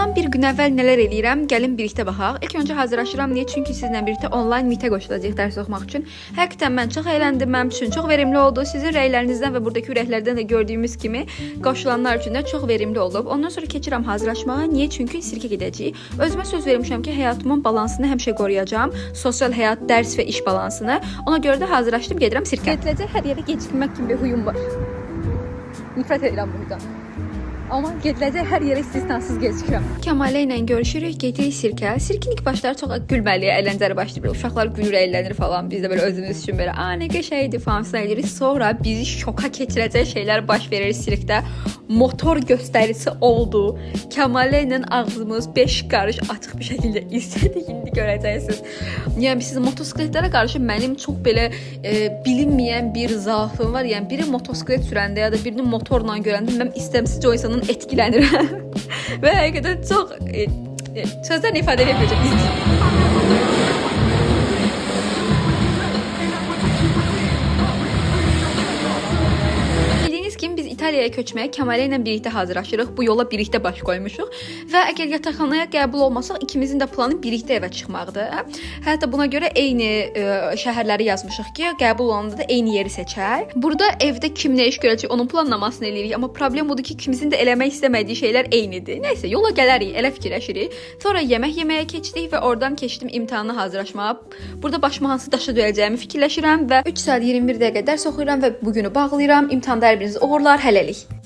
Bundan bir gün əvvəl nələr eləyirəm? Gəlin birlikdə baxaq. İlk öncə hazırlaşıram. Niyə? Çünki sizlə birlikdə onlayn meetə qoşulacağıq dərs oxumaq üçün. Həqiqətən mən çox əyləndim. Mənim üçün çox verimli oldu. Sizin rəylərinizdən və buradakı ürəklərdən də gördüyümüz kimi qoşulanlar üçün də çox verimli olub. Ondan sonra keçirəm hazırlaşmağa. Niyə? Çünki sirkə gedəcəyik. Özümə söz vermişəm ki, həyatımın balansını həmişə qoruyacağam. Sosial həyat, dərs və iş balansını. Ona görə də hazırlaşdım, gedirəm sirkə. Gediləcək hər yerə gecikmək kimi bir huyum var. Nifrət edirəm bu huydan. Amma gediləcək hər yerə istisnasız gecikirəm. Kəmalə ilə görüşürük, gedirik sirkə. Sirkin ilk başları çox gülməli, əyləncəli başlayır. Uşaqlar gülür, əylənir falan. Biz də belə özümüz üçün belə, nə qəşəngdir falan edirik. Sonra bizi şoka keçirəcək şeylər baş verir sirkdə. Motor göstərisi oldu. Kəmalə ilə ağzımız 5 qarış açıq bir şəkildə izlədik. İndi görəcəksiniz. Yəni siz motosikletlərə qarşı mənim çox belə bilinməyən bir zaafım var. Yəni biri motosiklet sürəndə ya da birini motorla görəndə mən istəmsizcə o insanın etkilənirəm. Və həqiqətən çox sözlərlə ifadə edəcəm. İtaliyaya köçməyə Kəmalə ilə birlikdə hazırlaşırıq. Bu yola birlikdə baş qoymuşuq və əgər yataqxanaya qəbul olmasaq ikimizin də planı birlikdə evə çıxmaqdır. Hətta buna görə eyni şəhərləri yazmışıq ki, qəbul olanda da eyni yeri seçər. Burada evdə kim nə iş görəcək onun planlamasını eləyirik, amma problem budur ki, ikimizin də eləmək istəmədiyi şeylər eynidir. Nəysə, yola gələrik, elə fikirləşirik. Sonra yemək yeməyə keçdik və oradan keçdim imtahana hazırlaşmağa. Burada başıma hansı daşa döyəcəyimi fikirləşirəm və 3 saat 21 dəqiqə dərs oxuyuram və bu günü bağlayıram. İmtahanda hər biriniz uğurlar. Hələlik.